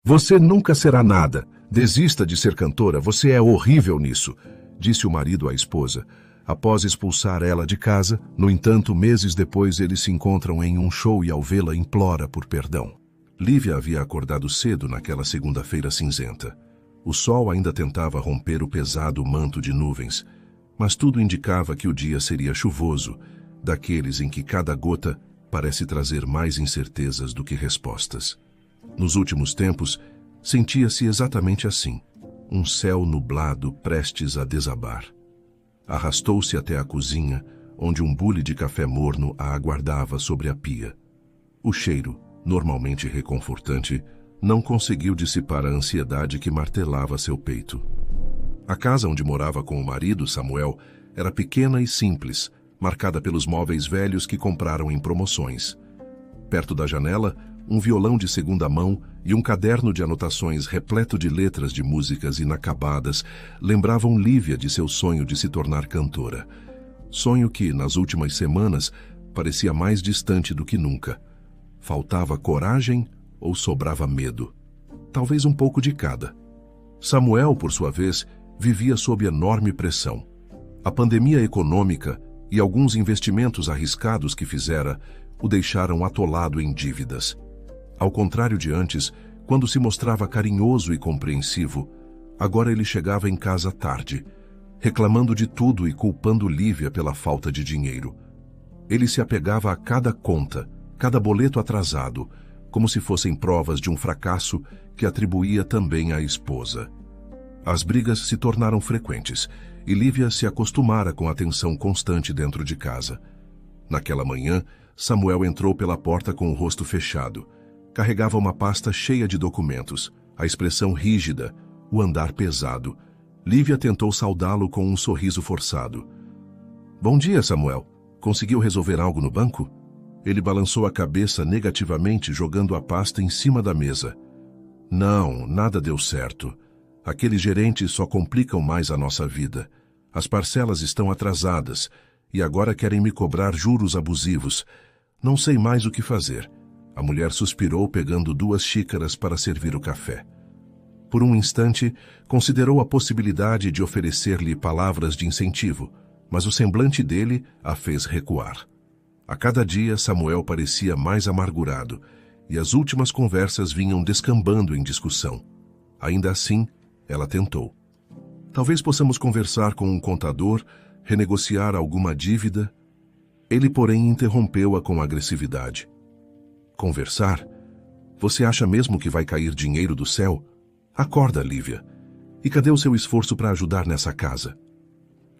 Você nunca será nada. Desista de ser cantora, você é horrível nisso, disse o marido à esposa. Após expulsar ela de casa, no entanto, meses depois eles se encontram em um show e ao vê-la implora por perdão. Lívia havia acordado cedo naquela segunda-feira cinzenta. O sol ainda tentava romper o pesado manto de nuvens, mas tudo indicava que o dia seria chuvoso, daqueles em que cada gota parece trazer mais incertezas do que respostas. Nos últimos tempos, sentia-se exatamente assim, um céu nublado prestes a desabar. Arrastou-se até a cozinha, onde um bule de café morno a aguardava sobre a pia. O cheiro, normalmente reconfortante, não conseguiu dissipar a ansiedade que martelava seu peito. A casa onde morava com o marido, Samuel, era pequena e simples, marcada pelos móveis velhos que compraram em promoções. Perto da janela, um violão de segunda mão e um caderno de anotações repleto de letras de músicas inacabadas lembravam Lívia de seu sonho de se tornar cantora. Sonho que, nas últimas semanas, parecia mais distante do que nunca. Faltava coragem ou sobrava medo? Talvez um pouco de cada. Samuel, por sua vez, vivia sob enorme pressão. A pandemia econômica e alguns investimentos arriscados que fizera o deixaram atolado em dívidas. Ao contrário de antes, quando se mostrava carinhoso e compreensivo, agora ele chegava em casa tarde, reclamando de tudo e culpando Lívia pela falta de dinheiro. Ele se apegava a cada conta, cada boleto atrasado, como se fossem provas de um fracasso que atribuía também à esposa. As brigas se tornaram frequentes e Lívia se acostumara com a tensão constante dentro de casa. Naquela manhã, Samuel entrou pela porta com o rosto fechado. Carregava uma pasta cheia de documentos, a expressão rígida, o andar pesado. Lívia tentou saudá-lo com um sorriso forçado. Bom dia, Samuel. Conseguiu resolver algo no banco? Ele balançou a cabeça negativamente, jogando a pasta em cima da mesa. Não, nada deu certo. Aqueles gerentes só complicam mais a nossa vida. As parcelas estão atrasadas e agora querem me cobrar juros abusivos. Não sei mais o que fazer. A mulher suspirou, pegando 2 xícaras para servir o café. Por um instante, considerou a possibilidade de oferecer-lhe palavras de incentivo, mas o semblante dele a fez recuar. A cada dia, Samuel parecia mais amargurado, e as últimas conversas vinham descambando em discussão. Ainda assim, ela tentou. Talvez possamos conversar com um contador, renegociar alguma dívida. Ele, porém, interrompeu-a com agressividade. Conversar? Você acha mesmo que vai cair dinheiro do céu? Acorda, Lívia. E cadê o seu esforço para ajudar nessa casa?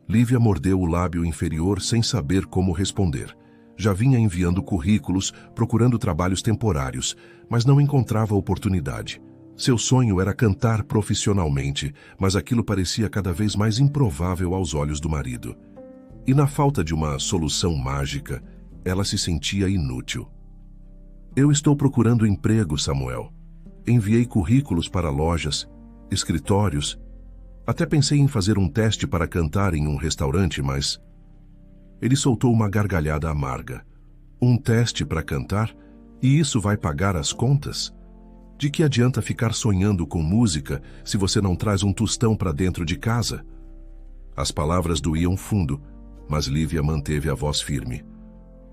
Lívia mordeu o lábio inferior sem saber como responder. Já vinha enviando currículos, procurando trabalhos temporários, mas não encontrava oportunidade. Seu sonho era cantar profissionalmente, mas aquilo parecia cada vez mais improvável aos olhos do marido. E na falta de uma solução mágica, ela se sentia inútil. Eu estou procurando emprego, Samuel. Enviei currículos para lojas, escritórios. Até pensei em fazer um teste para cantar em um restaurante, mas... Ele soltou uma gargalhada amarga. Um teste para cantar? E isso vai pagar as contas? De que adianta ficar sonhando com música se você não traz um tostão para dentro de casa? As palavras doíam fundo, mas Lívia manteve a voz firme.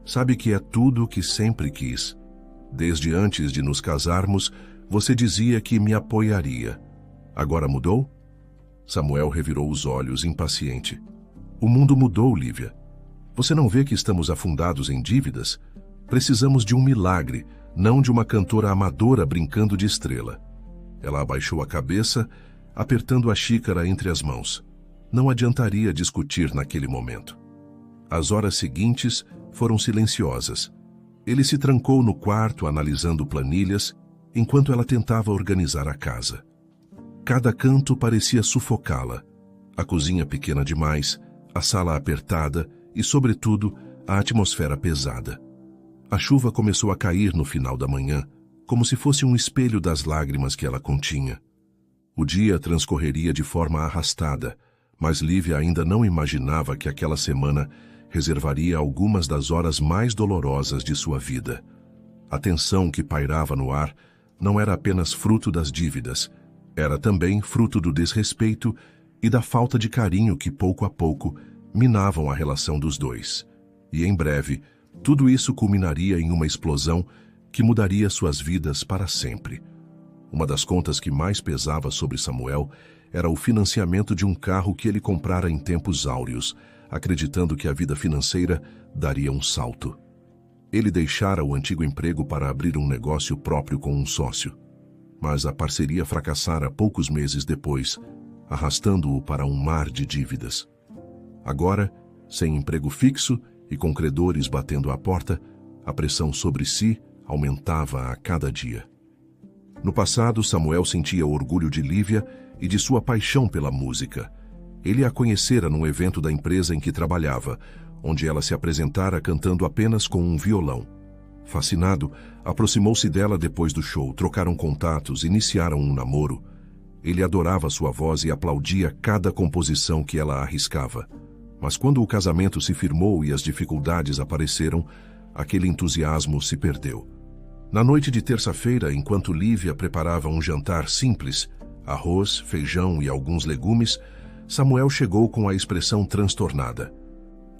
Sabe que é tudo o que sempre quis. Desde antes de nos casarmos, você dizia que me apoiaria. Agora mudou? Samuel revirou os olhos, impaciente. O mundo mudou, Lívia. Você não vê que estamos afundados em dívidas? Precisamos de um milagre, não de uma cantora amadora brincando de estrela. Ela abaixou a cabeça, apertando a xícara entre as mãos. Não adiantaria discutir naquele momento. As horas seguintes foram silenciosas. Ele se trancou no quarto analisando planilhas, enquanto ela tentava organizar a casa. Cada canto parecia sufocá-la. A cozinha pequena demais, a sala apertada e, sobretudo, a atmosfera pesada. A chuva começou a cair no final da manhã, como se fosse um espelho das lágrimas que ela continha. O dia transcorreria de forma arrastada, mas Lívia ainda não imaginava que aquela semana reservaria algumas das horas mais dolorosas de sua vida. A tensão que pairava no ar não era apenas fruto das dívidas, era também fruto do desrespeito e da falta de carinho que, pouco a pouco, minavam a relação dos dois. E, em breve, tudo isso culminaria em uma explosão que mudaria suas vidas para sempre. Uma das contas que mais pesava sobre Samuel era o financiamento de um carro que ele comprara em tempos áureos, acreditando que a vida financeira daria um salto. Ele deixara o antigo emprego para abrir um negócio próprio com um sócio. Mas a parceria fracassara poucos meses depois, arrastando-o para um mar de dívidas. Agora, sem emprego fixo e com credores batendo à porta, a pressão sobre si aumentava a cada dia. No passado, Samuel sentia orgulho de Lívia e de sua paixão pela música. Ele a conhecera num evento da empresa em que trabalhava, onde ela se apresentara cantando apenas com um violão. Fascinado, aproximou-se dela depois do show, trocaram contatos, iniciaram um namoro. Ele adorava sua voz e aplaudia cada composição que ela arriscava. Mas quando o casamento se firmou e as dificuldades apareceram, aquele entusiasmo se perdeu. Na noite de terça-feira, enquanto Lívia preparava um jantar simples, arroz, feijão e alguns legumes, Samuel chegou com a expressão transtornada.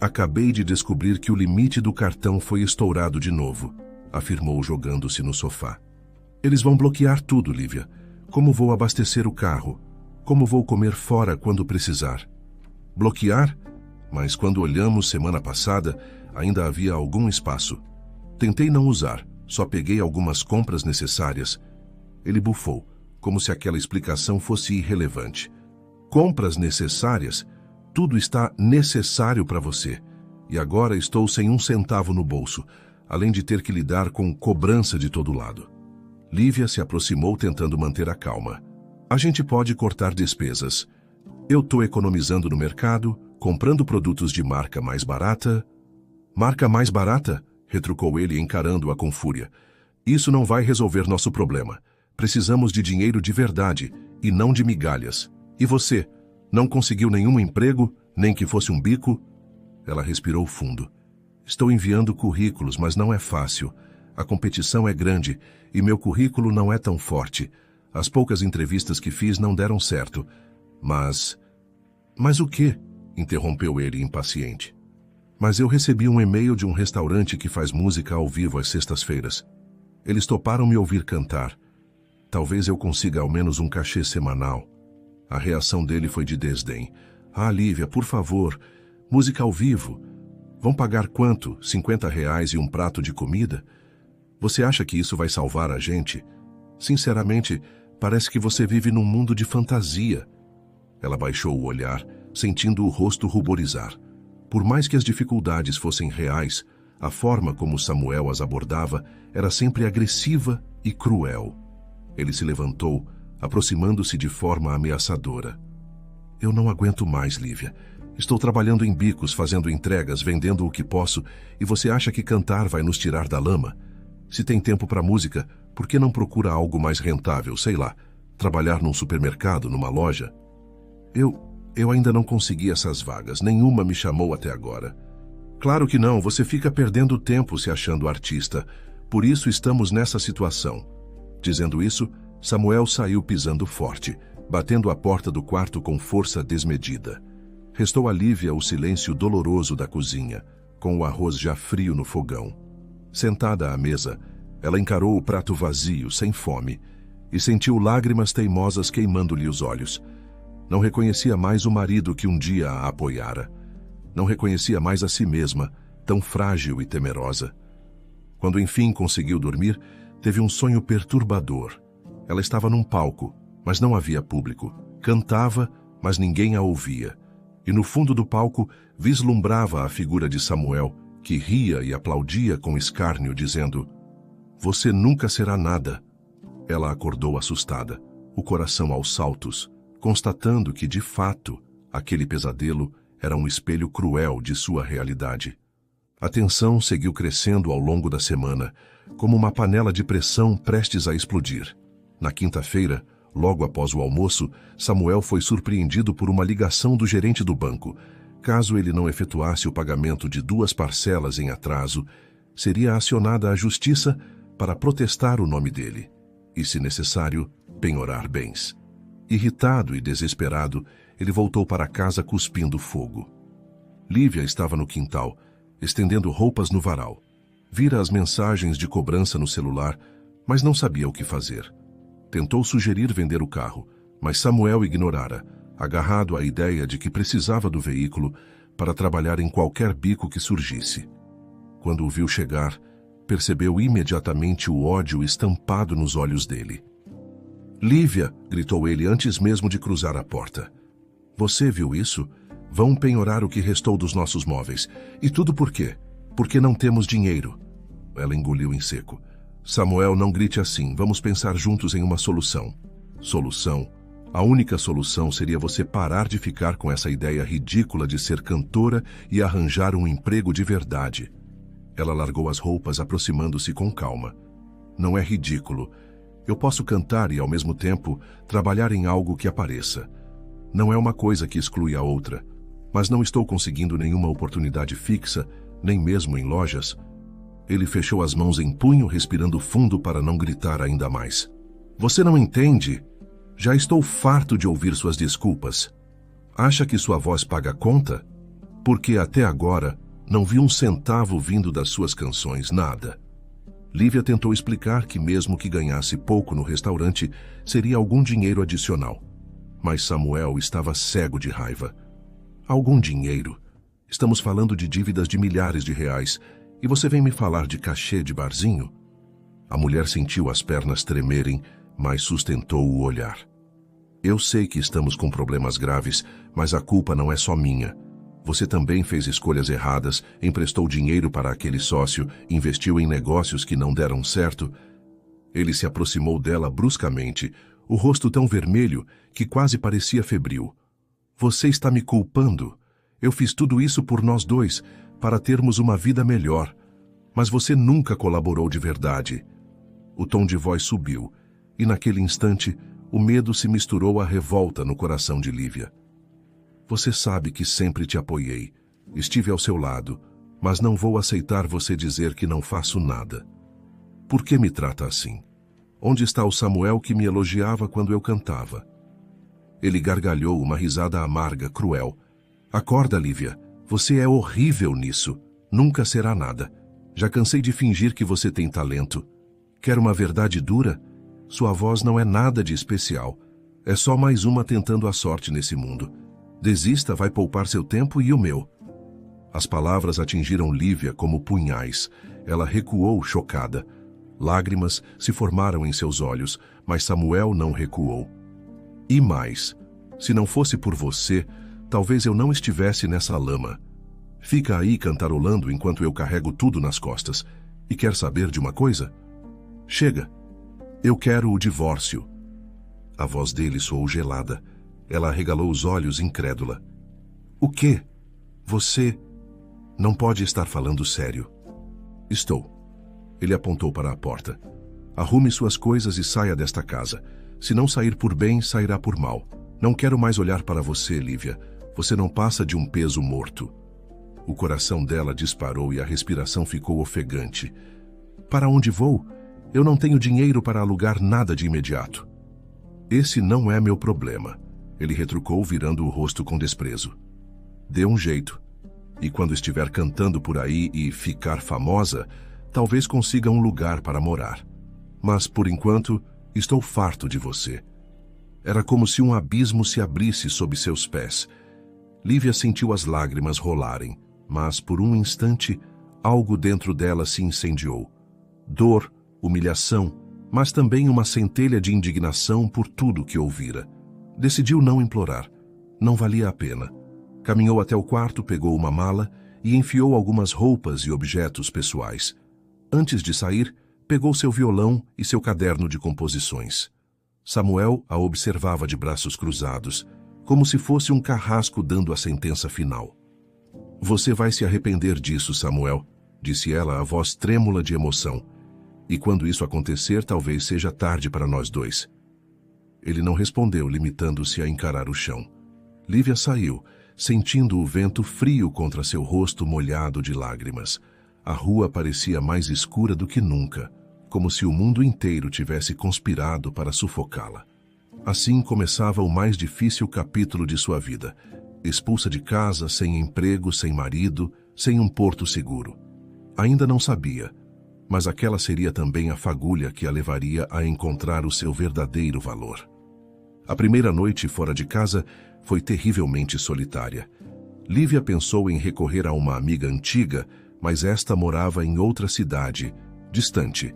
"Acabei de descobrir que o limite do cartão foi estourado de novo", afirmou jogando-se no sofá. "Eles vão bloquear tudo, Lívia. Como vou abastecer o carro? Como vou comer fora quando precisar?" "Bloquear? Mas quando olhamos semana passada, ainda havia algum espaço. Tentei não usar, só peguei algumas compras necessárias." Ele bufou, como se aquela explicação fosse irrelevante. "Compras necessárias? Tudo está necessário para você. E agora estou sem um centavo no bolso, além de ter que lidar com cobrança de todo lado." Lívia se aproximou tentando manter a calma. "A gente pode cortar despesas. Eu estou economizando no mercado, comprando produtos de marca mais barata." "Marca mais barata?" retrucou ele, encarando-a com fúria. "Isso não vai resolver nosso problema. Precisamos de dinheiro de verdade e não de migalhas. E você? Não conseguiu nenhum emprego, nem que fosse um bico?" Ela respirou fundo. "Estou enviando currículos, mas não é fácil. A competição é grande e meu currículo não é tão forte. As poucas entrevistas que fiz não deram certo. Mas o quê?" interrompeu ele impaciente. "Mas eu recebi um e-mail de um restaurante que faz música ao vivo às sextas-feiras. Eles toparam me ouvir cantar. Talvez eu consiga ao menos um cachê semanal." A reação dele foi de desdém. "Ah, Lívia, por favor, música ao vivo. Vão pagar quanto? R$ 50 e um prato de comida? Você acha que isso vai salvar a gente? Sinceramente, parece que você vive num mundo de fantasia." Ela baixou o olhar, sentindo o rosto ruborizar. Por mais que as dificuldades fossem reais, a forma como Samuel as abordava era sempre agressiva e cruel. Ele se levantou, aproximando-se de forma ameaçadora. "Eu não aguento mais, Lívia. Estou trabalhando em bicos, fazendo entregas, vendendo o que posso, e você acha que cantar vai nos tirar da lama? Se tem tempo para música, por que não procura algo mais rentável, sei lá, trabalhar num supermercado, numa loja?" Eu ainda não consegui essas vagas, nenhuma me chamou até agora." "Claro que não, você fica perdendo tempo se achando artista. Por isso estamos nessa situação." Dizendo isso, Samuel saiu pisando forte, batendo a porta do quarto com força desmedida. Restou a Lívia o silêncio doloroso da cozinha, com o arroz já frio no fogão. Sentada à mesa, ela encarou o prato vazio, sem fome, e sentiu lágrimas teimosas queimando-lhe os olhos. Não reconhecia mais o marido que um dia a apoiara. Não reconhecia mais a si mesma, tão frágil e temerosa. Quando enfim conseguiu dormir, teve um sonho perturbador. Ela estava num palco, mas não havia público. Cantava, mas ninguém a ouvia. E no fundo do palco vislumbrava a figura de Samuel, que ria e aplaudia com escárnio, dizendo: "Você nunca será nada." Ela acordou assustada, o coração aos saltos, constatando que, de fato, aquele pesadelo era um espelho cruel de sua realidade. A tensão seguiu crescendo ao longo da semana, como uma panela de pressão prestes a explodir. Na quinta-feira, logo após o almoço, Samuel foi surpreendido por uma ligação do gerente do banco. Caso ele não efetuasse o pagamento de 2 parcelas em atraso, seria acionada a justiça para protestar o nome dele. e, se necessário, penhorar bens. Irritado e desesperado, ele voltou para casa cuspindo fogo. Lívia estava no quintal, estendendo roupas no varal. Vira as mensagens de cobrança no celular, mas não sabia o que fazer. Tentou sugerir vender o carro, mas Samuel ignorara, agarrado à ideia de que precisava do veículo para trabalhar em qualquer bico que surgisse. Quando o viu chegar, percebeu imediatamente o ódio estampado nos olhos dele. "Lívia!" gritou ele antes mesmo de cruzar a porta. "Você viu isso? Vão penhorar o que restou dos nossos móveis. E tudo por quê? Porque não temos dinheiro." Ela engoliu em seco. "Samuel, não grite assim. Vamos pensar juntos em uma solução." Solução? A única solução seria você parar de ficar com essa ideia ridícula de ser cantora e arranjar um emprego de verdade. Ela largou as roupas, aproximando-se com calma. "Não é ridículo. Eu posso cantar e, ao mesmo tempo, trabalhar em algo que apareça. Não é uma coisa que exclui a outra. Mas não estou conseguindo nenhuma oportunidade fixa, nem mesmo em lojas." Ele fechou as mãos em punho, respirando fundo para não gritar ainda mais. "Você não entende? Já estou farto de ouvir suas desculpas. Acha que sua voz paga a conta? Porque até agora não vi um centavo vindo das suas canções, nada." Lívia tentou explicar que mesmo que ganhasse pouco no restaurante, seria algum dinheiro adicional. Mas Samuel estava cego de raiva. "Algum dinheiro? Estamos falando de dívidas de milhares de reais, e você vem me falar de cachê de barzinho?" A mulher sentiu as pernas tremerem, mas sustentou o olhar. "Eu sei que estamos com problemas graves, mas a culpa não é só minha. Você também fez escolhas erradas, emprestou dinheiro para aquele sócio, investiu em negócios que não deram certo." Ele se aproximou dela bruscamente, o rosto tão vermelho que quase parecia febril. "Você está me culpando. Eu fiz tudo isso por nós dois, para termos uma vida melhor. Mas você nunca colaborou de verdade." O tom de voz subiu, e naquele instante, o medo se misturou à revolta no coração de Lívia. "Você sabe que sempre te apoiei. Estive ao seu lado, mas não vou aceitar você dizer que não faço nada. Por que me trata assim? Onde está o Samuel que me elogiava quando eu cantava?" Ele gargalhou uma risada amarga, cruel. "Acorda, Lívia. Você é horrível nisso. Nunca será nada. Já cansei de fingir que você tem talento. Quer uma verdade dura? Sua voz não é nada de especial. É só mais uma tentando a sorte nesse mundo. Desista, vai poupar seu tempo e o meu." As palavras atingiram Lívia como punhais. Ela recuou, chocada. Lágrimas se formaram em seus olhos, mas Samuel não recuou. "E mais, se não fosse por você, talvez eu não estivesse nessa lama. Fica aí cantarolando enquanto eu carrego tudo nas costas. E quer saber de uma coisa? Chega. Eu quero o divórcio." A voz dele soou gelada. Ela arregalou os olhos, incrédula. "O quê? Você não pode estar falando sério." "Estou." Ele apontou para a porta. "Arrume suas coisas e saia desta casa. Se não sair por bem, sairá por mal. Não quero mais olhar para você, Lívia. Você não passa de um peso morto." O coração dela disparou e a respiração ficou ofegante. "Para onde vou? Eu não tenho dinheiro para alugar nada de imediato." "Esse não é meu problema." Ele retrucou, virando o rosto com desprezo. "Dê um jeito. E quando estiver cantando por aí e ficar famosa, talvez consiga um lugar para morar. Mas, por enquanto, estou farto de você." Era como se um abismo se abrisse sob seus pés. Lívia sentiu as lágrimas rolarem, mas, por um instante, algo dentro dela se incendiou. Dor, humilhação, mas também uma centelha de indignação por tudo que ouvira. Decidiu não implorar. Não valia a pena. Caminhou até o quarto, pegou uma mala e enfiou algumas roupas e objetos pessoais. Antes de sair, pegou seu violão e seu caderno de composições. Samuel a observava de braços cruzados, como se fosse um carrasco dando a sentença final. "Você vai se arrepender disso, Samuel", disse ela, a voz trêmula de emoção. "E quando isso acontecer, talvez seja tarde para nós dois." Ele não respondeu, limitando-se a encarar o chão. Lívia saiu, sentindo o vento frio contra seu rosto molhado de lágrimas. A rua parecia mais escura do que nunca, como se o mundo inteiro tivesse conspirado para sufocá-la. Assim começava o mais difícil capítulo de sua vida. Expulsa de casa, sem emprego, sem marido, sem um porto seguro. Ainda não sabia, mas aquela seria também a fagulha que a levaria a encontrar o seu verdadeiro valor. A primeira noite fora de casa foi terrivelmente solitária. Lívia pensou em recorrer a uma amiga antiga, mas esta morava em outra cidade, distante.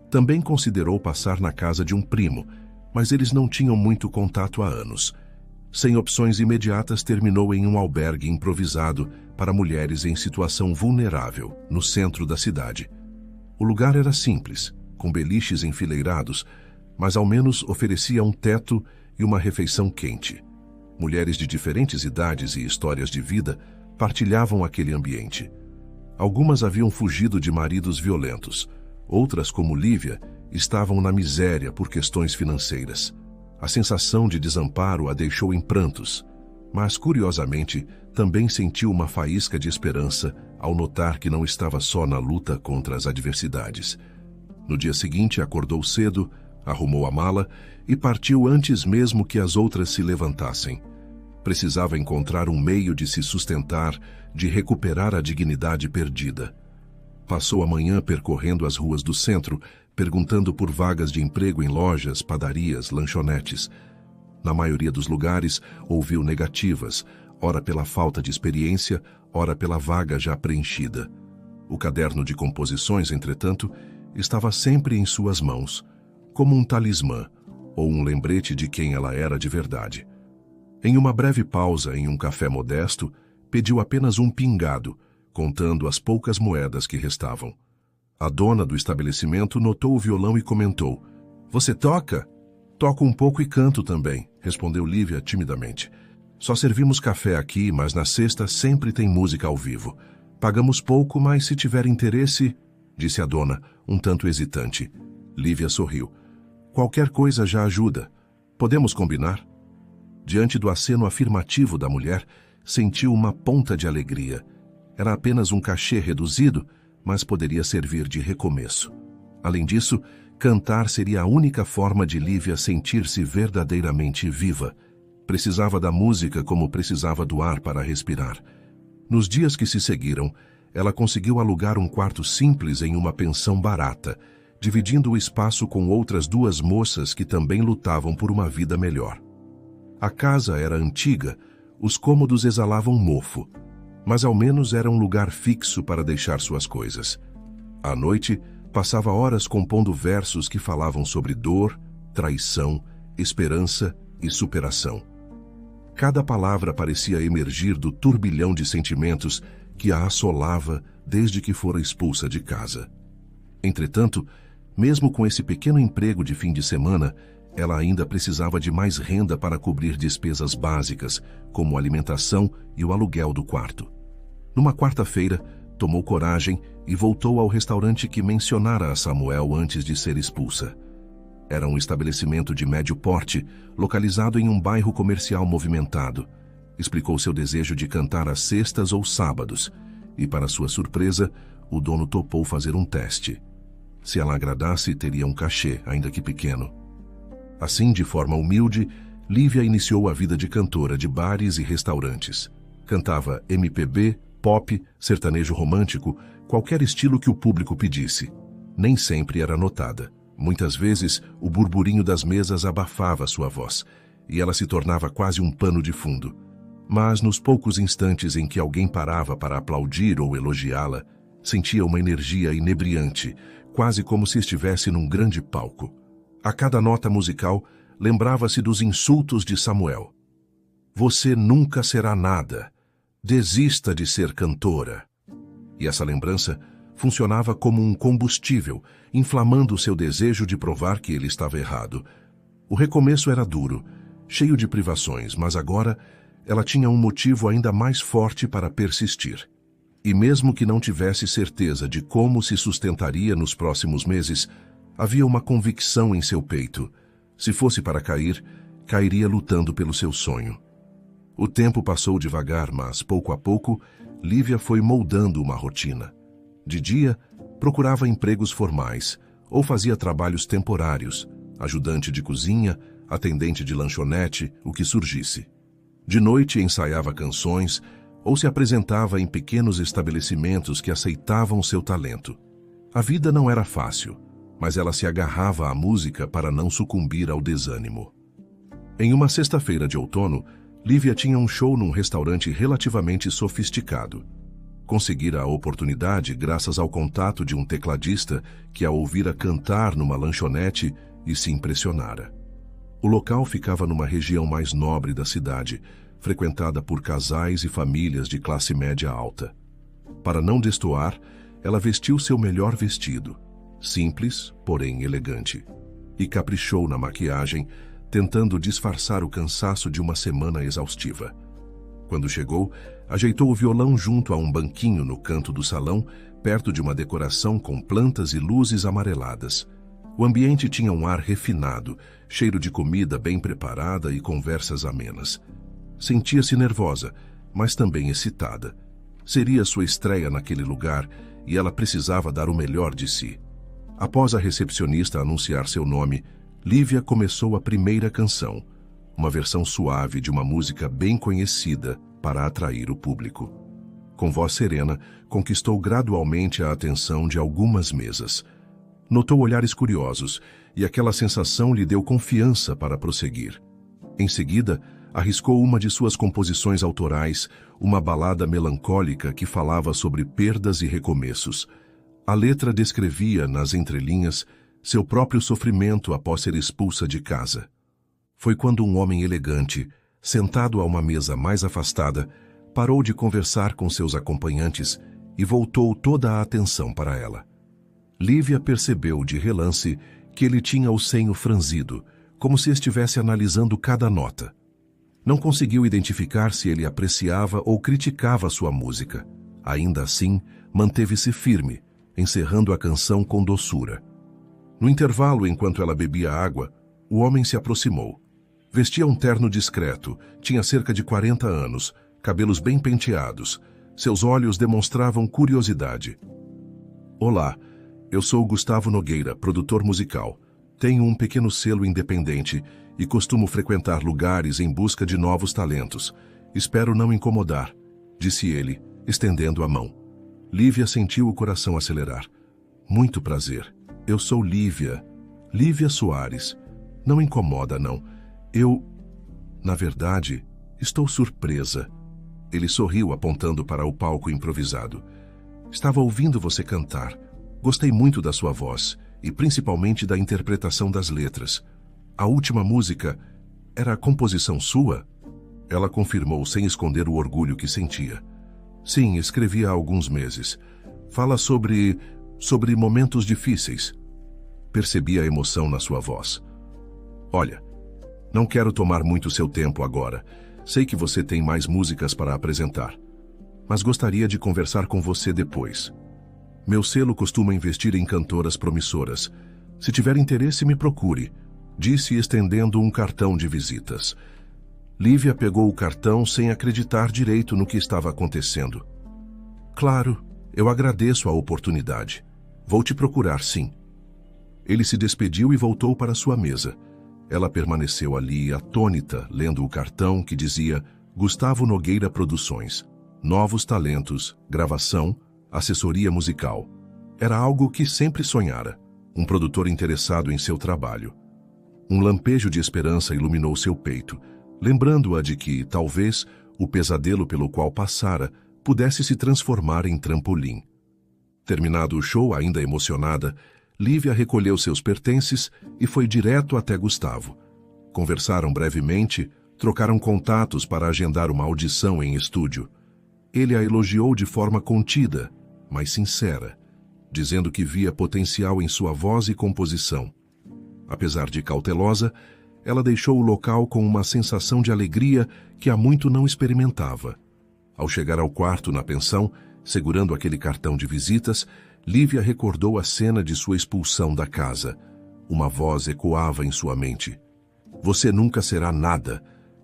Também considerou passar na casa de um primo, mas eles não tinham muito contato há anos. Sem opções imediatas, terminou em um albergue improvisado para mulheres em situação vulnerável, no centro da cidade. O lugar era simples, com beliches enfileirados, mas ao menos oferecia um teto e uma refeição quente. Mulheres de diferentes idades e histórias de vida partilhavam aquele ambiente. Algumas haviam fugido de maridos violentos. Outras, como Lívia, estavam na miséria por questões financeiras. A sensação de desamparo a deixou em prantos, mas, curiosamente, também sentiu uma faísca de esperança ao notar que não estava só na luta contra as adversidades. No dia seguinte, acordou cedo, arrumou a mala e partiu antes mesmo que as outras se levantassem. Precisava encontrar um meio de se sustentar, de recuperar a dignidade perdida. Passou a manhã percorrendo as ruas do centro, perguntando por vagas de emprego em lojas, padarias, lanchonetes. Na maioria dos lugares, ouviu negativas, ora pela falta de experiência, ora pela vaga já preenchida. O caderno de composições, entretanto, estava sempre em suas mãos, como um talismã ou um lembrete de quem ela era de verdade. Em uma breve pausa em um café modesto, pediu apenas um pingado, contando as poucas moedas que restavam. A dona do estabelecimento notou o violão e comentou: "Você toca?" "Toco um pouco e canto também", respondeu Lívia timidamente. "Só servimos café aqui, mas na sexta sempre tem música ao vivo. Pagamos pouco, mas se tiver interesse", disse a dona, um tanto hesitante. Lívia sorriu. "Qualquer coisa já ajuda. Podemos combinar?" Diante do aceno afirmativo da mulher, sentiu uma ponta de alegria. Era apenas um cachê reduzido, mas poderia servir de recomeço. Além disso, cantar seria a única forma de Lívia sentir-se verdadeiramente viva. Precisava da música como precisava do ar para respirar. Nos dias que se seguiram, ela conseguiu alugar um quarto simples em uma pensão barata, dividindo o espaço com outras duas moças que também lutavam por uma vida melhor. A casa era antiga, os cômodos exalavam mofo, mas ao menos era um lugar fixo para deixar suas coisas. À noite, passava horas compondo versos que falavam sobre dor, traição, esperança e superação. Cada palavra parecia emergir do turbilhão de sentimentos que a assolava desde que fora expulsa de casa. Entretanto, mesmo com esse pequeno emprego de fim de semana, ela ainda precisava de mais renda para cobrir despesas básicas, como alimentação e o aluguel do quarto. Numa quarta-feira, tomou coragem e voltou ao restaurante que mencionara a Samuel antes de ser expulsa. Era um estabelecimento de médio porte, localizado em um bairro comercial movimentado. Explicou seu desejo de cantar às sextas ou sábados, e, para sua surpresa, o dono topou fazer um teste. Se ela agradasse, teria um cachê, ainda que pequeno. Assim, de forma humilde, Lívia iniciou a vida de cantora de bares e restaurantes. Cantava MPB, pop, sertanejo romântico, qualquer estilo que o público pedisse. Nem sempre era notada. Muitas vezes, o burburinho das mesas abafava sua voz, e ela se tornava quase um pano de fundo. Mas, nos poucos instantes em que alguém parava para aplaudir ou elogiá-la, sentia uma energia inebriante, quase como se estivesse num grande palco. A cada nota musical, lembrava-se dos insultos de Samuel. "Você nunca será nada. Desista de ser cantora." E essa lembrança funcionava como um combustível, inflamando seu desejo de provar que ele estava errado. O recomeço era duro, cheio de privações, mas agora ela tinha um motivo ainda mais forte para persistir. E mesmo que não tivesse certeza de como se sustentaria nos próximos meses, havia uma convicção em seu peito. Se fosse para cair, cairia lutando pelo seu sonho. O tempo passou devagar, mas, pouco a pouco, Lívia foi moldando uma rotina. De dia, procurava empregos formais, ou fazia trabalhos temporários, ajudante de cozinha, atendente de lanchonete, o que surgisse. De noite ensaiava canções ou se apresentava em pequenos estabelecimentos que aceitavam seu talento. A vida não era fácil, mas ela se agarrava à música para não sucumbir ao desânimo. Em uma sexta-feira de outono, Lívia tinha um show num restaurante relativamente sofisticado. Conseguira a oportunidade graças ao contato de um tecladista que a ouvira cantar numa lanchonete e se impressionara. O local ficava numa região mais nobre da cidade, frequentada por casais e famílias de classe média alta. Para não destoar, ela vestiu seu melhor vestido, simples, porém elegante, e caprichou na maquiagem, tentando disfarçar o cansaço de uma semana exaustiva. Quando chegou, ajeitou o violão junto a um banquinho no canto do salão, perto de uma decoração com plantas e luzes amareladas. O ambiente tinha um ar refinado, cheiro de comida bem preparada e conversas amenas. Sentia-se nervosa, mas também excitada. Seria sua estreia naquele lugar e ela precisava dar o melhor de si. Após a recepcionista anunciar seu nome, Lívia começou a primeira canção, uma versão suave de uma música bem conhecida para atrair o público. Com voz serena, conquistou gradualmente a atenção de algumas mesas. Notou olhares curiosos e aquela sensação lhe deu confiança para prosseguir. Em seguida, arriscou uma de suas composições autorais, uma balada melancólica que falava sobre perdas e recomeços. A letra descrevia, nas entrelinhas, seu próprio sofrimento após ser expulsa de casa. Foi quando um homem elegante, sentado a uma mesa mais afastada, parou de conversar com seus acompanhantes e voltou toda a atenção para ela. Lívia percebeu de relance que ele tinha o senho franzido, como se estivesse analisando cada nota. Não conseguiu identificar se ele apreciava ou criticava sua música. Ainda assim, manteve-se firme, encerrando a canção com doçura. No intervalo, enquanto ela bebia água, o homem se aproximou. Vestia um terno discreto, tinha cerca de 40 anos, cabelos bem penteados. Seus olhos demonstravam curiosidade. Olá, eu sou Gustavo Nogueira, produtor musical. Tenho um pequeno selo independente e costumo frequentar lugares em busca de novos talentos. Espero não incomodar, disse ele, estendendo a mão. Lívia sentiu o coração acelerar. Muito prazer. Eu sou Lívia Soares. Não incomoda, não. Na verdade, estou surpresa. Ele sorriu apontando para o palco improvisado. Estava ouvindo você cantar. Gostei muito da sua voz e principalmente da interpretação das letras. A última música era composição sua? Ela confirmou sem esconder o orgulho que sentia. Sim, escrevi há alguns meses. Fala sobre momentos difíceis. Percebi a emoção na sua voz. Olha, não quero tomar muito seu tempo agora. Sei que você tem mais músicas para apresentar. Mas gostaria de conversar com você depois. Meu selo costuma investir em cantoras promissoras. Se tiver interesse, me procure, disse estendendo um cartão de visitas. Lívia pegou o cartão sem acreditar direito no que estava acontecendo. Claro, eu agradeço a oportunidade. Vou te procurar, sim. Ele se despediu e voltou para sua mesa. Ela permaneceu ali, atônita, lendo o cartão que dizia Gustavo Nogueira Produções. Novos talentos, gravação, assessoria musical. Era algo que sempre sonhara. Um produtor interessado em seu trabalho. Um lampejo de esperança iluminou seu peito, lembrando-a de que, talvez, o pesadelo pelo qual passara pudesse se transformar em trampolim. Terminado o show, ainda emocionada, Lívia recolheu seus pertences e foi direto até Gustavo. Conversaram brevemente, trocaram contatos para agendar uma audição em estúdio. Ele a elogiou de forma contida, mas sincera, dizendo que via potencial em sua voz e composição. Apesar de cautelosa, ela deixou o local com uma sensação de alegria que há muito não experimentava. Ao chegar ao quarto na pensão, segurando aquele cartão de visitas, Lívia recordou a cena de sua expulsão da casa. Uma voz ecoava em sua mente. Você nunca será nada.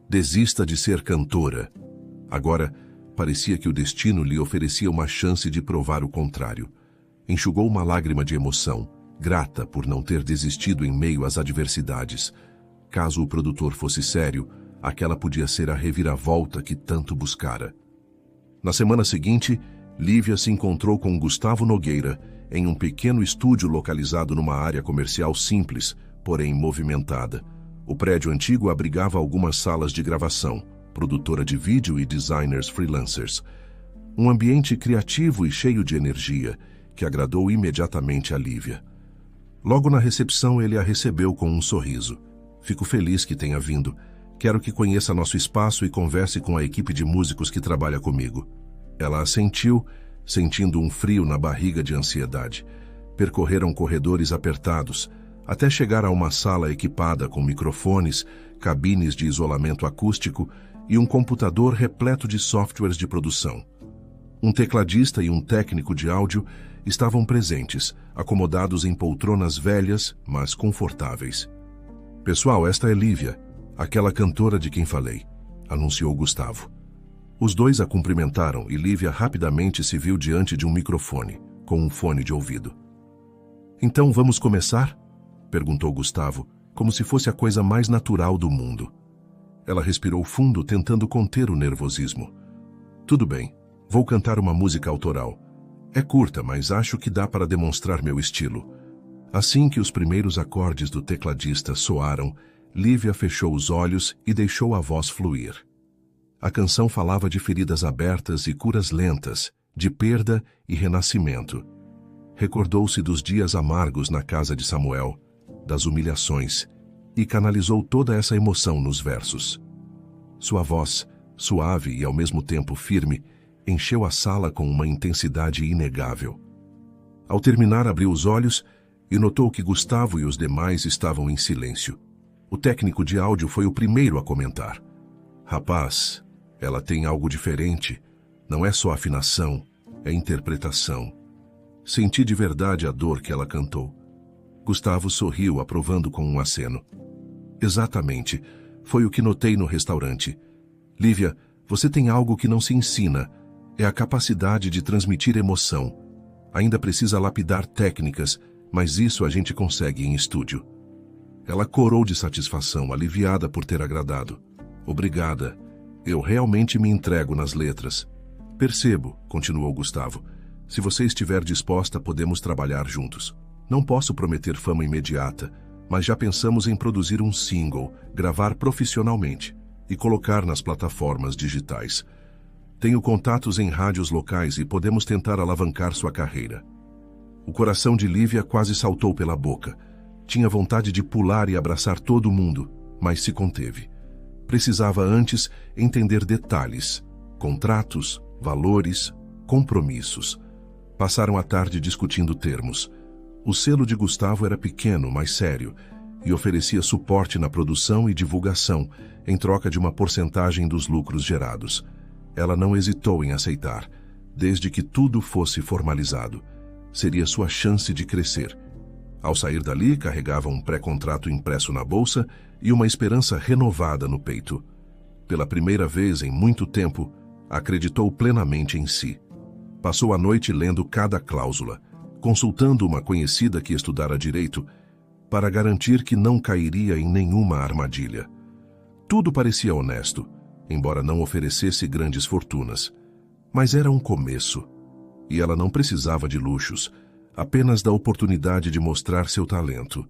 Desista de ser cantora. Agora, parecia que o destino lhe oferecia uma chance de provar o contrário. Enxugou uma lágrima de emoção, grata por não ter desistido em meio às adversidades. Caso o produtor fosse sério, aquela podia ser a reviravolta que tanto buscara. Na semana seguinte, Lívia se encontrou com Gustavo Nogueira em um pequeno estúdio localizado numa área comercial simples, porém movimentada. O prédio antigo abrigava algumas salas de gravação, produtora de vídeo e designers freelancers. Um ambiente criativo e cheio de energia, que agradou imediatamente a Lívia. Logo na recepção, ele a recebeu com um sorriso. Fico feliz que tenha vindo. Quero que conheça nosso espaço e converse com a equipe de músicos que trabalha comigo. Ela assentiu, sentindo um frio na barriga de ansiedade. Percorreram corredores apertados, até chegar a uma sala equipada com microfones, cabines de isolamento acústico e um computador repleto de softwares de produção. Um tecladista e um técnico de áudio estavam presentes, acomodados em poltronas velhas, mas confortáveis. "Pessoal, esta é Lívia, aquela cantora de quem falei", anunciou Gustavo. Os dois a cumprimentaram e Lívia rapidamente se viu diante de um microfone, com um fone de ouvido. "Então vamos começar?", perguntou Gustavo, como se fosse a coisa mais natural do mundo. Ela respirou fundo, tentando conter o nervosismo. "Tudo bem, vou cantar uma música autoral. É curta, mas acho que dá para demonstrar meu estilo." Assim que os primeiros acordes do tecladista soaram, Lívia fechou os olhos e deixou a voz fluir. A canção falava de feridas abertas e curas lentas, de perda e renascimento. Recordou-se dos dias amargos na casa de Samuel, das humilhações, e canalizou toda essa emoção nos versos. Sua voz, suave e ao mesmo tempo firme, encheu a sala com uma intensidade inegável. Ao terminar, abriu os olhos e notou que Gustavo e os demais estavam em silêncio. O técnico de áudio foi o primeiro a comentar. "Rapaz, ela tem algo diferente. Não é só afinação, é interpretação." Senti de verdade a dor que ela cantou. Gustavo sorriu, aprovando com um aceno. "Exatamente. Foi o que notei no restaurante. Lívia, você tem algo que não se ensina. É a capacidade de transmitir emoção. Ainda precisa lapidar técnicas, mas isso a gente consegue em estúdio." Ela corou de satisfação, aliviada por ter agradado. "Obrigada. Eu realmente me entrego nas letras." "Percebo", continuou Gustavo. "Se você estiver disposta, podemos trabalhar juntos. Não posso prometer fama imediata, mas já pensamos em produzir um single, gravar profissionalmente e colocar nas plataformas digitais. Tenho contatos em rádios locais e podemos tentar alavancar sua carreira." O coração de Lívia quase saltou pela boca. Tinha vontade de pular e abraçar todo mundo, mas se conteve. Precisava antes entender detalhes, contratos, valores, compromissos. Passaram a tarde discutindo termos. O selo de Gustavo era pequeno, mas sério, e oferecia suporte na produção e divulgação, em troca de uma porcentagem dos lucros gerados. Ela não hesitou em aceitar, desde que tudo fosse formalizado. Seria sua chance de crescer. Ao sair dali, carregava um pré-contrato impresso na bolsa e uma esperança renovada no peito. Pela primeira vez em muito tempo, acreditou plenamente em si. Passou a noite lendo cada cláusula, consultando uma conhecida que estudara direito, para garantir que não cairia em nenhuma armadilha. Tudo parecia honesto, embora não oferecesse grandes fortunas. Mas era um começo, e ela não precisava de luxos, apenas da oportunidade de mostrar seu talento.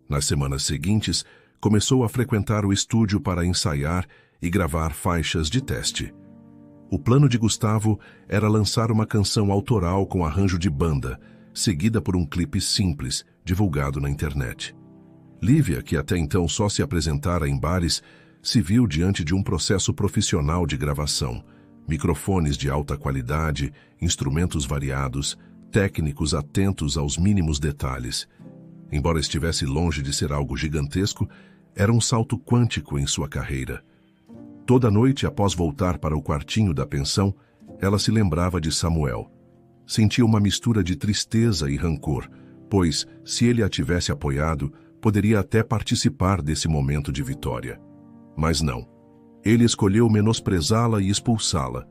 Nas semanas seguintes, começou a frequentar o estúdio para ensaiar e gravar faixas de teste. O plano de Gustavo era lançar uma canção autoral com arranjo de banda, seguida por um clipe simples, divulgado na internet. Lívia, que até então só se apresentara em bares, se viu diante de um processo profissional de gravação, microfones de alta qualidade, instrumentos variados, técnicos atentos aos mínimos detalhes. Embora estivesse longe de ser algo gigantesco, era um salto quântico em sua carreira. Toda noite, após voltar para o quartinho da pensão, ela se lembrava de Samuel. Sentia uma mistura de tristeza e rancor, pois, se ele a tivesse apoiado, poderia até participar desse momento de vitória. Mas não. Ele escolheu menosprezá-la e expulsá-la.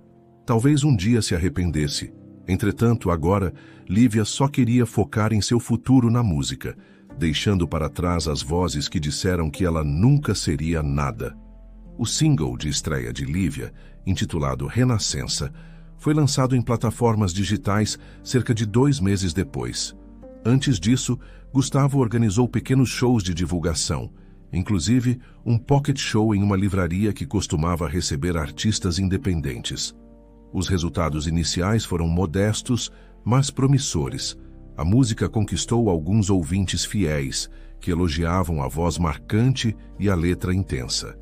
Talvez um dia se arrependesse, Entretanto, agora, Lívia só queria focar em seu futuro na música, deixando para trás as vozes que disseram que ela nunca seria nada. O single de estreia de Lívia, intitulado Renascença, foi lançado em plataformas digitais cerca de 2 meses depois. Antes disso, Gustavo organizou pequenos shows de divulgação, inclusive um pocket show em uma livraria que costumava receber artistas independentes. Os resultados iniciais foram modestos, mas promissores. A música conquistou alguns ouvintes fiéis, que elogiavam a voz marcante e a letra intensa.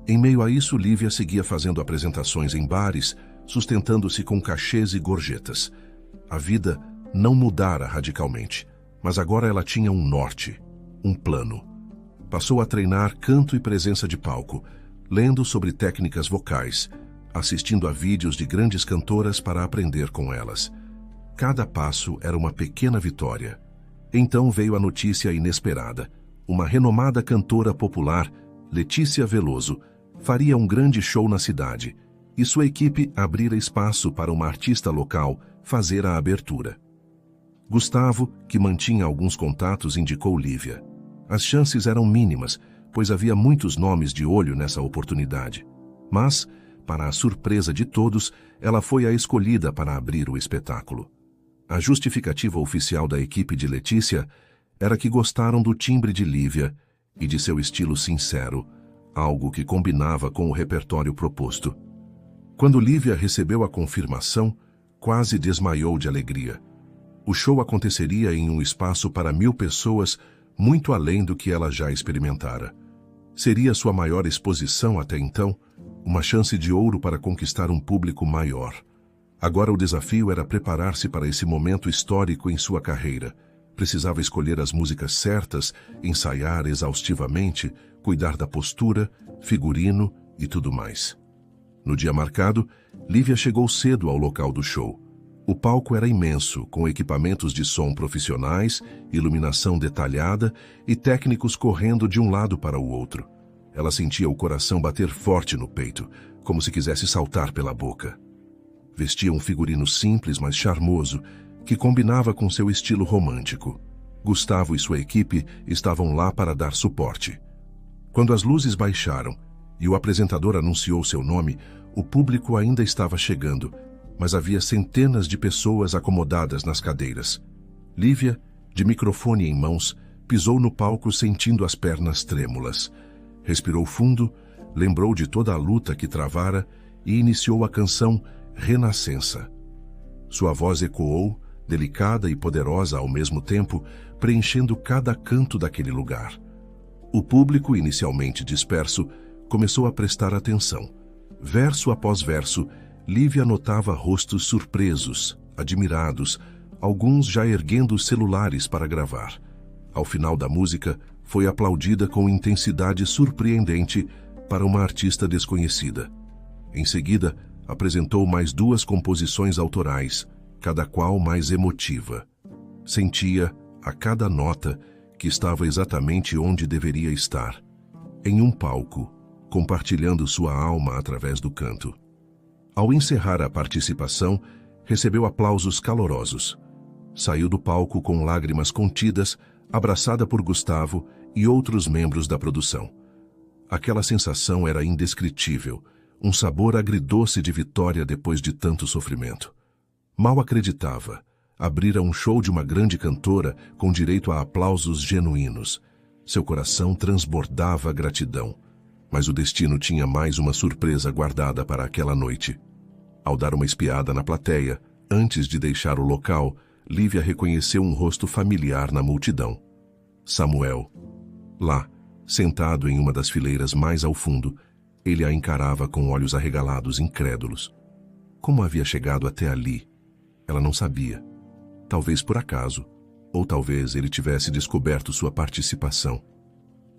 Em meio a isso, Lívia seguia fazendo apresentações em bares, sustentando-se com cachês e gorjetas. A vida não mudara radicalmente, mas agora ela tinha um norte, um plano. Passou a treinar canto e presença de palco, lendo sobre técnicas vocais, assistindo a vídeos de grandes cantoras para aprender com elas. Cada passo era uma pequena vitória. Então veio a notícia inesperada. Uma renomada cantora popular, Letícia Veloso, faria um grande show na cidade, e sua equipe abrira espaço para uma artista local fazer a abertura. Gustavo, que mantinha alguns contatos, indicou Lívia. As chances eram mínimas, pois havia muitos nomes de olho nessa oportunidade. Mas, para a surpresa de todos, ela foi a escolhida para abrir o espetáculo. A justificativa oficial da equipe de Letícia era que gostaram do timbre de Lívia e de seu estilo sincero, algo que combinava com o repertório proposto. Quando Lívia recebeu a confirmação, quase desmaiou de alegria. O show aconteceria em um espaço para 1.000 pessoas, muito além do que ela já experimentara. Seria sua maior exposição até então, uma chance de ouro para conquistar um público maior. Agora o desafio era preparar-se para esse momento histórico em sua carreira. Precisava escolher as músicas certas, ensaiar exaustivamente, cuidar da postura, figurino e tudo mais. No dia marcado, Lívia chegou cedo ao local do show. O palco era imenso, com equipamentos de som profissionais, iluminação detalhada e técnicos correndo de um lado para o outro. Ela sentia o coração bater forte no peito, como se quisesse saltar pela boca. Vestia um figurino simples, mas charmoso, que combinava com seu estilo romântico. Gustavo e sua equipe estavam lá para dar suporte. Quando as luzes baixaram e o apresentador anunciou seu nome, o público ainda estava chegando, mas havia centenas de pessoas acomodadas nas cadeiras. Lívia, de microfone em mãos, pisou no palco sentindo as pernas trêmulas. Respirou fundo, lembrou de toda a luta que travara e iniciou a canção Renascença. Sua voz ecoou, delicada e poderosa ao mesmo tempo, preenchendo cada canto daquele lugar. O público, inicialmente disperso, começou a prestar atenção. Verso após verso, Lívia notava rostos surpresos, admirados, alguns já erguendo os celulares para gravar. Ao final da música, foi aplaudida com intensidade surpreendente para uma artista desconhecida. Em seguida, apresentou mais 2 composições autorais, cada qual mais emotiva. Sentia, a cada nota, que estava exatamente onde deveria estar, em um palco, compartilhando sua alma através do canto. Ao encerrar a participação, recebeu aplausos calorosos. Saiu do palco com lágrimas contidas, abraçada por Gustavo e outros membros da produção. Aquela sensação era indescritível, um sabor agridoce de vitória depois de tanto sofrimento. Mal acreditava. Abrira um show de uma grande cantora com direito a aplausos genuínos. Seu coração transbordava gratidão. Mas o destino tinha mais uma surpresa guardada para aquela noite. Ao dar uma espiada na plateia, antes de deixar o local, Lívia reconheceu um rosto familiar na multidão. Samuel. Lá, sentado em uma das fileiras mais ao fundo, ele a encarava com olhos arregalados, incrédulos. Como havia chegado até ali? Ela não sabia. Talvez por acaso, ou talvez ele tivesse descoberto sua participação.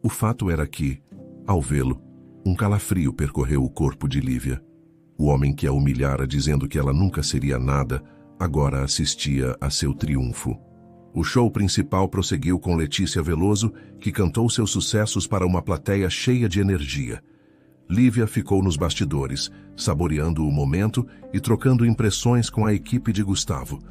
O fato era que, ao vê-lo, um calafrio percorreu o corpo de Lívia. O homem que a humilhara dizendo que ela nunca seria nada, agora assistia a seu triunfo. O show principal prosseguiu com Letícia Veloso, que cantou seus sucessos para uma plateia cheia de energia. Lívia ficou nos bastidores, saboreando o momento e trocando impressões com a equipe de Gustavo.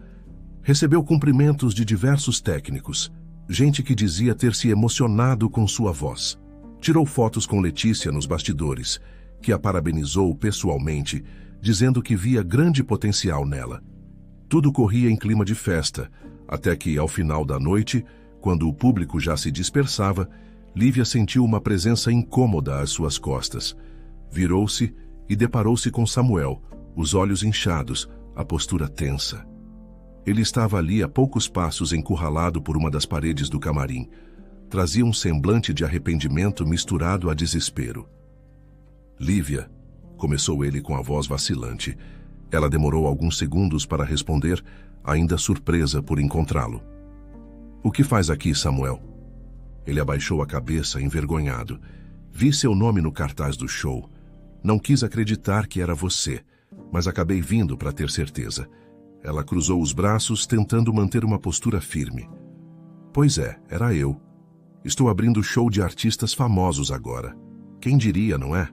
Recebeu cumprimentos de diversos técnicos, gente que dizia ter se emocionado com sua voz. Tirou fotos com Letícia nos bastidores, que a parabenizou pessoalmente, dizendo que via grande potencial nela. Tudo corria em clima de festa, até que, ao final da noite, quando o público já se dispersava, Lívia sentiu uma presença incômoda às suas costas. Virou-se e deparou-se com Samuel, os olhos inchados, a postura tensa. Ele estava ali a poucos passos, encurralado por uma das paredes do camarim. Trazia um semblante de arrependimento misturado a desespero. Lívia, começou ele com a voz vacilante. Ela demorou alguns segundos para responder, ainda surpresa por encontrá-lo. O que faz aqui, Samuel? Ele abaixou a cabeça, envergonhado. Vi seu nome no cartaz do show. Não quis acreditar que era você, mas acabei vindo para ter certeza. Ela cruzou os braços, tentando manter uma postura firme. Pois é, era eu. Estou abrindo show de artistas famosos agora. Quem diria, não é?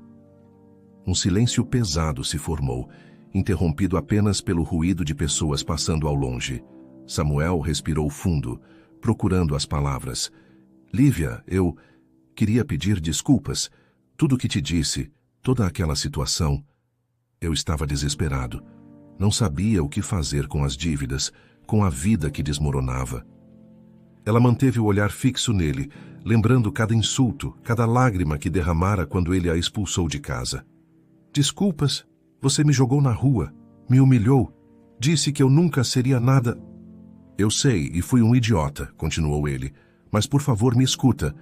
Um silêncio pesado se formou, interrompido apenas pelo ruído de pessoas passando ao longe. Samuel respirou fundo, procurando as palavras. Lívia, eu queria pedir desculpas. Tudo o que te disse, toda aquela situação. Eu estava desesperado. Não sabia o que fazer com as dívidas, com a vida que desmoronava. Ela manteve o olhar fixo nele, lembrando cada insulto, cada lágrima que derramara quando ele a expulsou de casa. Desculpas, você me jogou na rua, me humilhou, disse que eu nunca seria nada. Eu sei, e fui um idiota, continuou ele, mas por favor me escuta.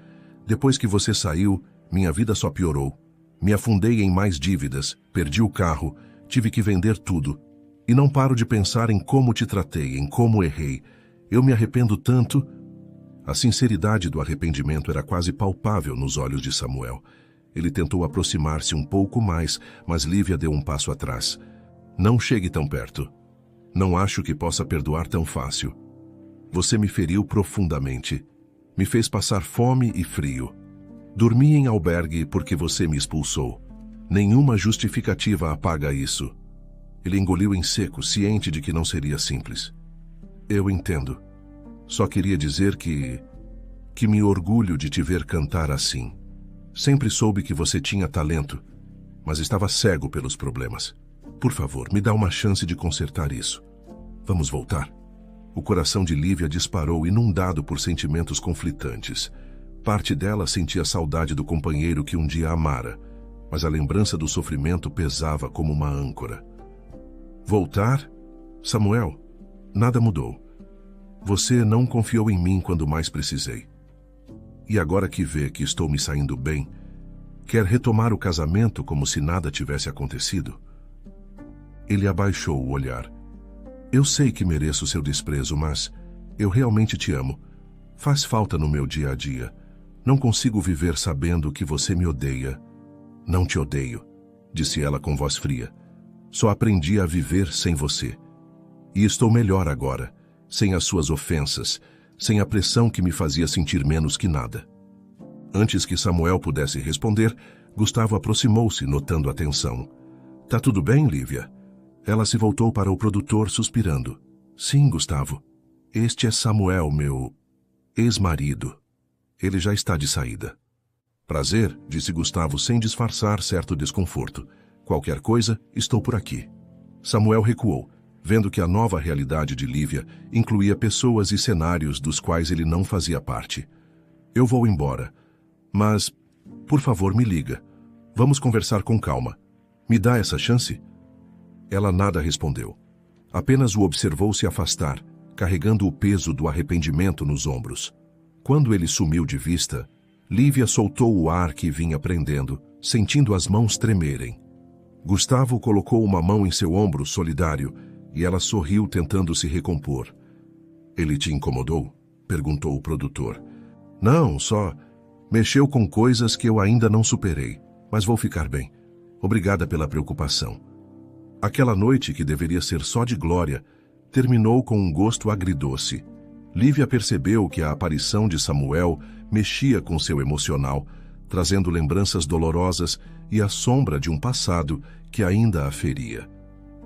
Depois que você saiu, minha vida só piorou. Me afundei em mais dívidas, perdi o carro, tive que vender tudo. E não paro de pensar em como te tratei, em como errei. Eu me arrependo tanto. A sinceridade do arrependimento era quase palpável nos olhos de Samuel. Ele tentou aproximar-se um pouco mais, mas Lívia deu um passo atrás. Não chegue tão perto. Não acho que possa perdoar tão fácil. Você me feriu profundamente. Me fez passar fome e frio. Dormi em albergue porque você me expulsou. Nenhuma justificativa apaga isso. Ele engoliu em seco, ciente de que não seria simples. Eu entendo. Só queria dizer que me orgulho de te ver cantar assim. Sempre soube que você tinha talento, mas estava cego pelos problemas. Por favor, me dá uma chance de consertar isso. Vamos voltar? O coração de Lívia disparou, inundado por sentimentos conflitantes. Parte dela sentia saudade do companheiro que um dia amara, mas a lembrança do sofrimento pesava como uma âncora. Voltar? Samuel, nada mudou. Você não confiou em mim quando mais precisei. E agora que vê que estou me saindo bem, quer retomar o casamento como se nada tivesse acontecido? Ele abaixou o olhar. Eu sei que mereço seu desprezo, mas eu realmente te amo. Faz falta no meu dia a dia. Não consigo viver sabendo que você me odeia. Não te odeio, disse ela com voz fria. Só aprendi a viver sem você. E estou melhor agora, sem as suas ofensas, sem a pressão que me fazia sentir menos que nada. Antes que Samuel pudesse responder, Gustavo aproximou-se, notando a tensão. Tá tudo bem, Lívia? Ela se voltou para o produtor, suspirando. Sim, Gustavo. Este é Samuel, meu ex-marido. Ele já está de saída. Prazer, disse Gustavo sem disfarçar certo desconforto. Qualquer coisa, estou por aqui. Samuel recuou, vendo que a nova realidade de Lívia incluía pessoas e cenários dos quais ele não fazia parte. Eu vou embora, mas, por favor, me liga. Vamos conversar com calma. Me dá essa chance? Ela nada respondeu. Apenas o observou se afastar, carregando o peso do arrependimento nos ombros. Quando ele sumiu de vista, Lívia soltou o ar que vinha prendendo, sentindo as mãos tremerem. Gustavo colocou uma mão em seu ombro solidário e ela sorriu tentando se recompor. Ele te incomodou? Perguntou o produtor. Não, só mexeu com coisas que eu ainda não superei, mas vou ficar bem. Obrigada pela preocupação. Aquela noite, que deveria ser só de glória, terminou com um gosto agridoce. Lívia percebeu que a aparição de Samuel mexia com seu emocional, trazendo lembranças dolorosas e a sombra de um passado que ainda a feria.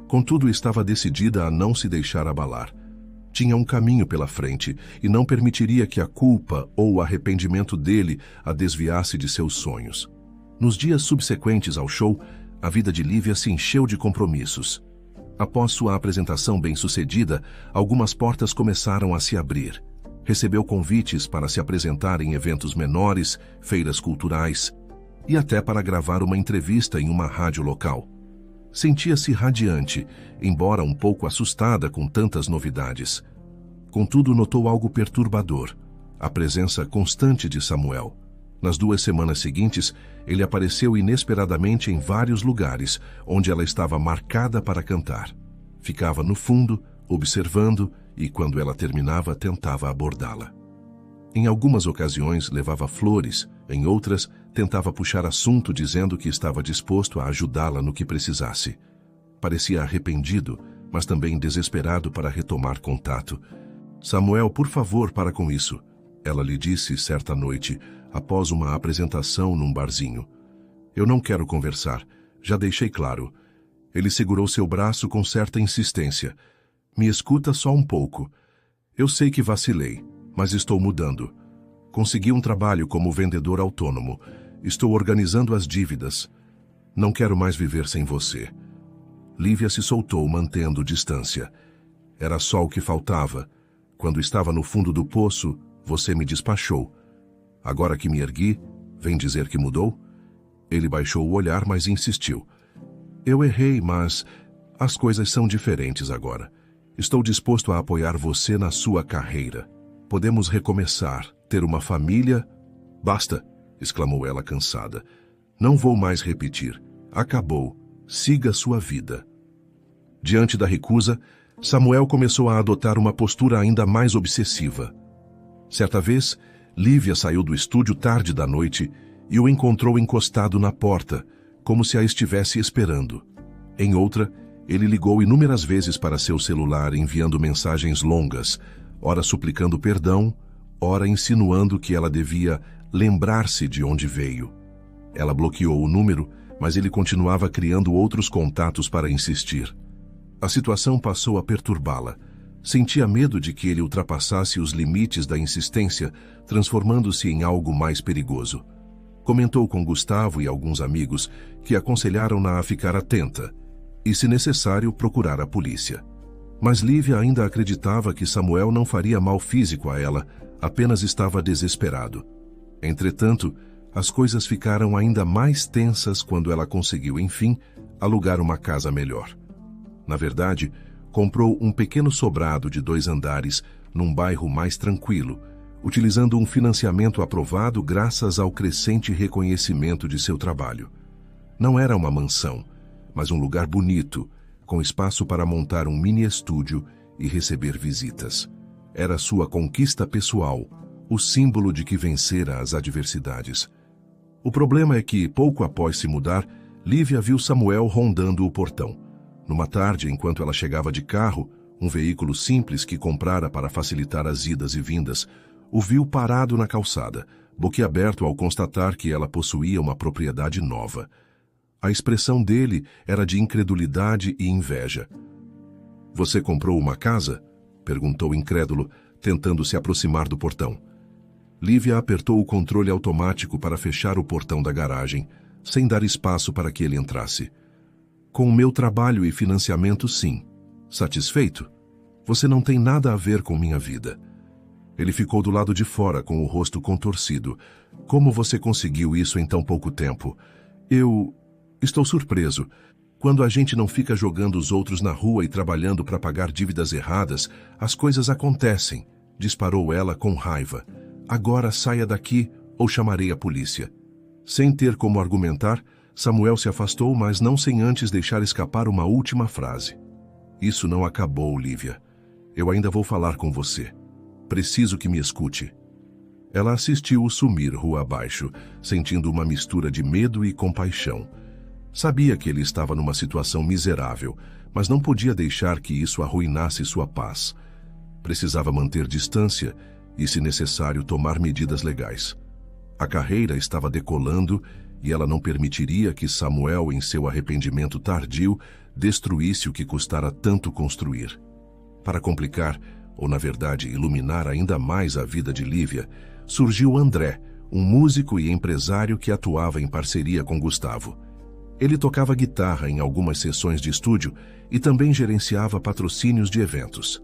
Contudo, estava decidida a não se deixar abalar. Tinha um caminho pela frente e não permitiria que a culpa ou o arrependimento dele a desviasse de seus sonhos. Nos dias subsequentes ao show, a vida de Lívia se encheu de compromissos. Após sua apresentação bem-sucedida, algumas portas começaram a se abrir. Recebeu convites para se apresentar em eventos menores, feiras culturais e até para gravar uma entrevista em uma rádio local. Sentia-se radiante, embora um pouco assustada com tantas novidades. Contudo, notou algo perturbador: a presença constante de Samuel. Nas 2 semanas seguintes, ele apareceu inesperadamente em vários lugares, onde ela estava marcada para cantar. Ficava no fundo, observando, e quando ela terminava, tentava abordá-la. Em algumas ocasiões, levava flores, em outras, tentava puxar assunto dizendo que estava disposto a ajudá-la no que precisasse. Parecia arrependido, mas também desesperado para retomar contato. Samuel, por favor, para com isso, ela lhe disse certa noite, após uma apresentação num barzinho. Eu não quero conversar, já deixei claro. Ele segurou seu braço com certa insistência. Me escuta só um pouco. Eu sei que vacilei, mas estou mudando. Consegui um trabalho como vendedor autônomo. Estou organizando as dívidas. Não quero mais viver sem você. Lívia se soltou, mantendo distância. Era só o que faltava. Quando estava no fundo do poço, você me despachou. Agora que me ergui, vem dizer que mudou? Ele baixou o olhar, mas insistiu. Eu errei, mas as coisas são diferentes agora. Estou disposto a apoiar você na sua carreira. Podemos recomeçar, ter uma família... Basta, exclamou ela cansada. Não vou mais repetir. Acabou. Siga sua vida. Diante da recusa, Samuel começou a adotar uma postura ainda mais obsessiva. Certa vez, Lívia saiu do estúdio tarde da noite e o encontrou encostado na porta, como se a estivesse esperando. Em outra, ele ligou inúmeras vezes para seu celular, enviando mensagens longas, ora suplicando perdão, ora insinuando que ela devia lembrar-se de onde veio. Ela bloqueou o número, mas ele continuava criando outros contatos para insistir. A situação passou a perturbá-la. Sentia medo de que ele ultrapassasse os limites da insistência, transformando-se em algo mais perigoso. Comentou com Gustavo e alguns amigos, que aconselharam-na a ficar atenta e, se necessário, procurar a polícia. Mas Lívia ainda acreditava que Samuel não faria mal físico a ela, apenas estava desesperado. Entretanto, as coisas ficaram ainda mais tensas quando ela conseguiu, enfim, alugar uma casa melhor. Na verdade, comprou um pequeno sobrado de 2 andares num bairro mais tranquilo, utilizando um financiamento aprovado graças ao crescente reconhecimento de seu trabalho. Não era uma mansão, mas um lugar bonito, com espaço para montar um mini estúdio e receber visitas. Era sua conquista pessoal, o símbolo de que vencera as adversidades. O problema é que, pouco após se mudar, Lívia viu Samuel rondando o portão. Numa tarde, enquanto ela chegava de carro, um veículo simples que comprara para facilitar as idas e vindas, o viu parado na calçada, boquiaberto ao constatar que ela possuía uma propriedade nova. A expressão dele era de incredulidade e inveja. "Você comprou uma casa?" perguntou incrédulo, tentando se aproximar do portão. Lívia apertou o controle automático para fechar o portão da garagem, sem dar espaço para que ele entrasse. "Com o meu trabalho e financiamento, sim. Satisfeito? Você não tem nada a ver com minha vida." Ele ficou do lado de fora, com o rosto contorcido. "Como você conseguiu isso em tão pouco tempo?" Estou surpreso. Quando a gente não fica jogando os outros na rua e trabalhando para pagar dívidas erradas, as coisas acontecem", disparou ela com raiva. "Agora saia daqui ou chamarei a polícia." Sem ter como argumentar, Samuel se afastou, mas não sem antes deixar escapar uma última frase. "Isso não acabou, Lívia. Eu ainda vou falar com você. Preciso que me escute." Ela assistiu-o sumir rua abaixo, sentindo uma mistura de medo e compaixão. Sabia que ele estava numa situação miserável, mas não podia deixar que isso arruinasse sua paz. Precisava manter distância e, se necessário, tomar medidas legais. A carreira estava decolando e ela não permitiria que Samuel, em seu arrependimento tardio, destruísse o que custara tanto construir. Para complicar, ou na verdade iluminar ainda mais a vida de Lívia, surgiu André, um músico e empresário que atuava em parceria com Gustavo. Ele tocava guitarra em algumas sessões de estúdio e também gerenciava patrocínios de eventos.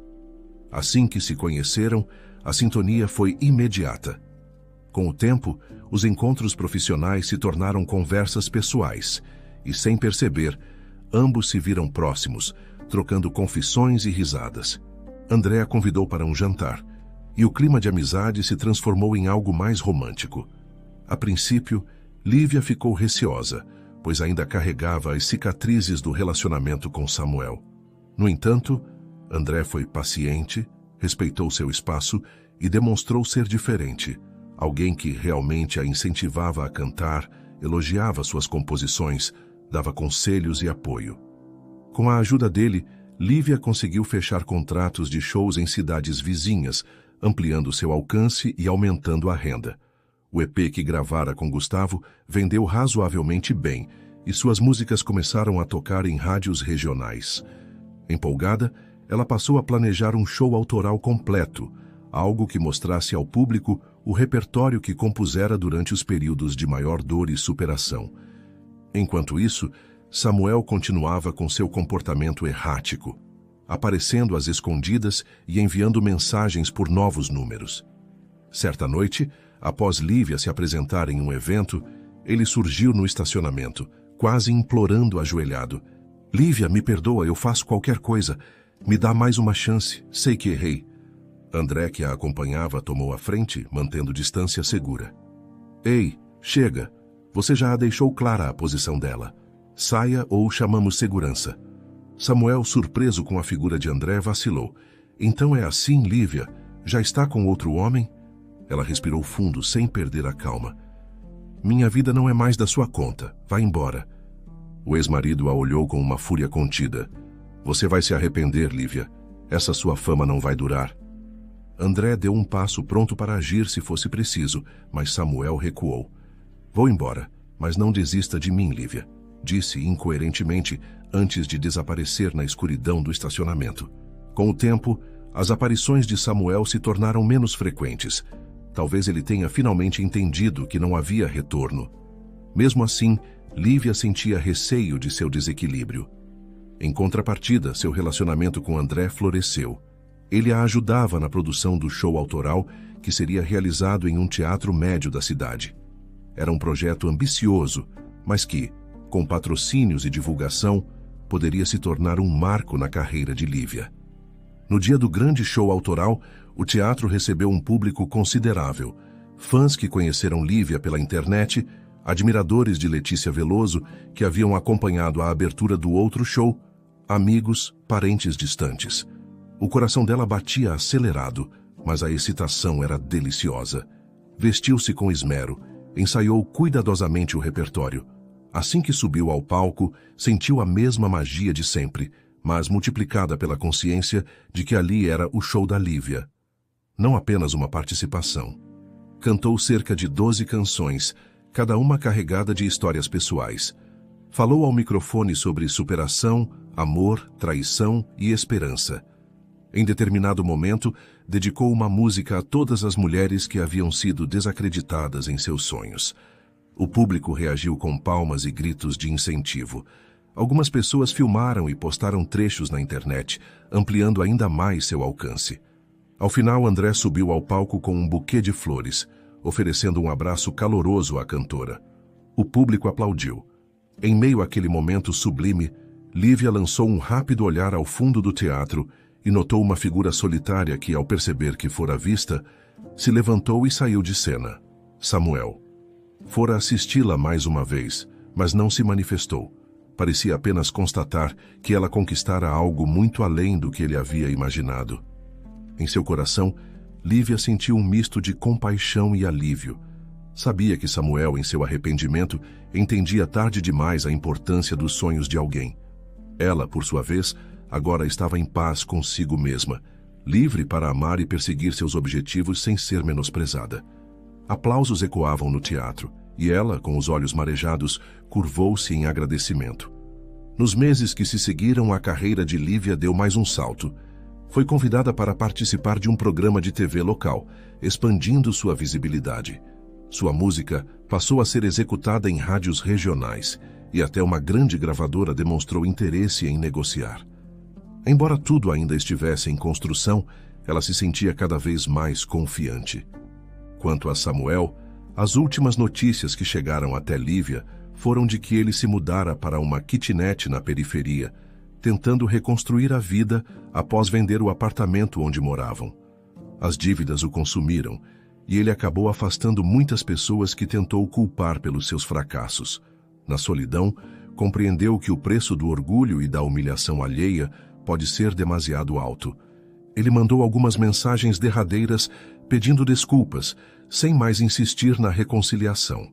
Assim que se conheceram, a sintonia foi imediata. Com o tempo, os encontros profissionais se tornaram conversas pessoais e, sem perceber, ambos se viram próximos, trocando confissões e risadas. André a convidou para um jantar, e o clima de amizade se transformou em algo mais romântico. A princípio, Lívia ficou receosa, pois ainda carregava as cicatrizes do relacionamento com Samuel. No entanto, André foi paciente, respeitou seu espaço e demonstrou ser diferente, alguém que realmente a incentivava a cantar, elogiava suas composições, dava conselhos e apoio. Com a ajuda dele, Lívia conseguiu fechar contratos de shows em cidades vizinhas, ampliando seu alcance e aumentando a renda. O EP que gravara com Gustavo vendeu razoavelmente bem e suas músicas começaram a tocar em rádios regionais. Empolgada, ela passou a planejar um show autoral completo, algo que mostrasse ao público o repertório que compusera durante os períodos de maior dor e superação. Enquanto isso, Samuel continuava com seu comportamento errático, aparecendo às escondidas e enviando mensagens por novos números. Certa noite, após Lívia se apresentar em um evento, ele surgiu no estacionamento, quase implorando ajoelhado. "Lívia, me perdoa, eu faço qualquer coisa. Me dá mais uma chance, sei que errei." André, que a acompanhava, tomou a frente, mantendo distância segura. "Ei, chega. Você já deixou clara a posição dela. Saia ou chamamos segurança." Samuel, surpreso com a figura de André, vacilou. "Então é assim, Lívia? Já está com outro homem?" Ela respirou fundo, sem perder a calma. "Minha vida não é mais da sua conta. Vá embora." O ex-marido a olhou com uma fúria contida. "Você vai se arrepender, Lívia. Essa sua fama não vai durar." André deu um passo pronto para agir se fosse preciso, mas Samuel recuou. "Vou embora, mas não desista de mim, Lívia", disse incoerentemente antes de desaparecer na escuridão do estacionamento. Com o tempo, as aparições de Samuel se tornaram menos frequentes. Talvez ele tenha finalmente entendido que não havia retorno. Mesmo assim, Lívia sentia receio de seu desequilíbrio. Em contrapartida, seu relacionamento com André floresceu. Ele a ajudava na produção do show autoral que seria realizado em um teatro médio da cidade. Era um projeto ambicioso, mas que, com patrocínios e divulgação, poderia se tornar um marco na carreira de Lívia. No dia do grande show autoral, o teatro recebeu um público considerável. Fãs que conheceram Lívia pela internet, admiradores de Letícia Veloso que haviam acompanhado a abertura do outro show, amigos, parentes distantes. O coração dela batia acelerado, mas a excitação era deliciosa. Vestiu-se com esmero, ensaiou cuidadosamente o repertório. Assim que subiu ao palco, sentiu a mesma magia de sempre, mas multiplicada pela consciência de que ali era o show da Lívia. Não apenas uma participação. Cantou cerca de 12 canções, cada uma carregada de histórias pessoais. Falou ao microfone sobre superação, amor, traição e esperança. Em determinado momento, dedicou uma música a todas as mulheres que haviam sido desacreditadas em seus sonhos. O público reagiu com palmas e gritos de incentivo. Algumas pessoas filmaram e postaram trechos na internet, ampliando ainda mais seu alcance. Ao final, André subiu ao palco com um buquê de flores, oferecendo um abraço caloroso à cantora. O público aplaudiu. Em meio àquele momento sublime, Lívia lançou um rápido olhar ao fundo do teatro e notou uma figura solitária que, ao perceber que fora vista, se levantou e saiu de cena. Samuel. Fora assisti-la mais uma vez, mas não se manifestou. Parecia apenas constatar que ela conquistara algo muito além do que ele havia imaginado. Em seu coração, Lívia sentiu um misto de compaixão e alívio. Sabia que Samuel, em seu arrependimento, entendia tarde demais a importância dos sonhos de alguém. Ela, por sua vez, agora estava em paz consigo mesma, livre para amar e perseguir seus objetivos sem ser menosprezada. Aplausos ecoavam no teatro, e ela, com os olhos marejados, curvou-se em agradecimento. Nos meses que se seguiram, a carreira de Lívia deu mais um salto. Foi convidada para participar de um programa de TV local, expandindo sua visibilidade. Sua música passou a ser executada em rádios regionais, e até uma grande gravadora demonstrou interesse em negociar. Embora tudo ainda estivesse em construção, ela se sentia cada vez mais confiante. Quanto a Samuel, as últimas notícias que chegaram até Lívia foram de que ele se mudara para uma kitnet na periferia, tentando reconstruir a vida após vender o apartamento onde moravam. As dívidas o consumiram, e ele acabou afastando muitas pessoas que tentou culpar pelos seus fracassos. Na solidão, compreendeu que o preço do orgulho e da humilhação alheia pode ser demasiado alto. Ele mandou algumas mensagens derradeiras pedindo desculpas, sem mais insistir na reconciliação.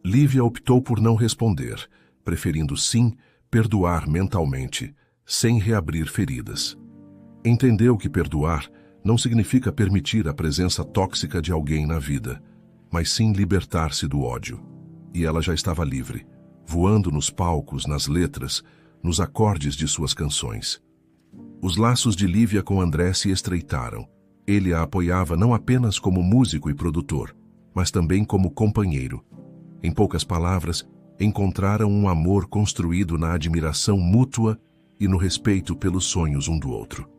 Lívia optou por não responder, preferindo sim perdoar mentalmente, sem reabrir feridas. Entendeu que perdoar não significa permitir a presença tóxica de alguém na vida, mas sim libertar-se do ódio. E ela já estava livre, voando nos palcos, nas letras, nos acordes de suas canções. Os laços de Lívia com André se estreitaram. Ele a apoiava não apenas como músico e produtor, mas também como companheiro. Em poucas palavras, encontraram um amor construído na admiração mútua e no respeito pelos sonhos um do outro.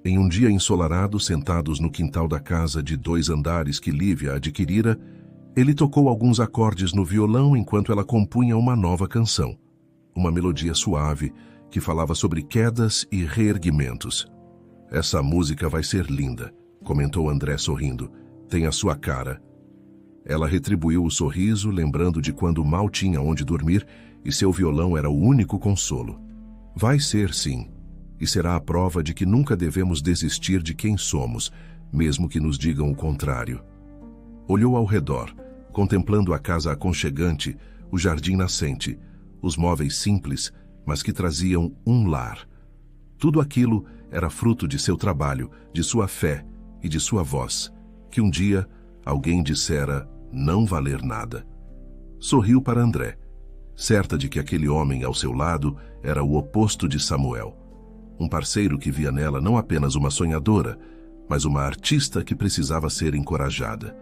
Em um dia ensolarado, sentados no quintal da casa de 2 andares que Lívia adquirira, ele tocou alguns acordes no violão enquanto ela compunha uma nova canção. Uma melodia suave que falava sobre quedas e reerguimentos. "Essa música vai ser linda", comentou André sorrindo. "Tem a sua cara." Ela retribuiu o sorriso, lembrando de quando mal tinha onde dormir e seu violão era o único consolo. "Vai ser, sim, e será a prova de que nunca devemos desistir de quem somos, mesmo que nos digam o contrário." Olhou ao redor, contemplando a casa aconchegante, o jardim nascente, os móveis simples, mas que traziam um lar. Tudo aquilo era fruto de seu trabalho, de sua fé e de sua voz, que um dia alguém dissera não valer nada. Sorriu para André, certa de que aquele homem ao seu lado era o oposto de Samuel. Um parceiro que via nela não apenas uma sonhadora, mas uma artista que precisava ser encorajada.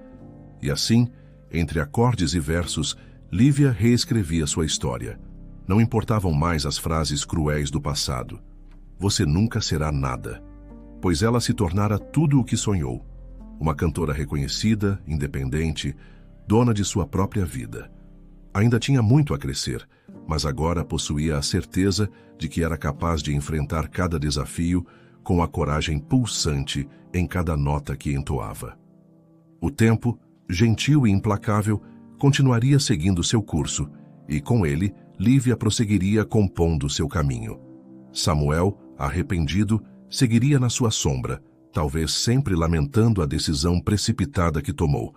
E assim, entre acordes e versos, Lívia reescrevia sua história. Não importavam mais as frases cruéis do passado. "Você nunca será nada", pois ela se tornara tudo o que sonhou. Uma cantora reconhecida, independente, dona de sua própria vida. Ainda tinha muito a crescer, mas agora possuía a certeza de que era capaz de enfrentar cada desafio com a coragem pulsante em cada nota que entoava. O tempo, gentil e implacável, continuaria seguindo seu curso, e com ele, Lívia prosseguiria compondo seu caminho. Samuel, arrependido, seguiria na sua sombra, talvez sempre lamentando a decisão precipitada que tomou.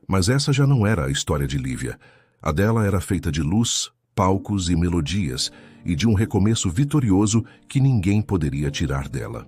Mas essa já não era a história de Lívia. A dela era feita de luz, palcos e melodias, e de um recomeço vitorioso que ninguém poderia tirar dela.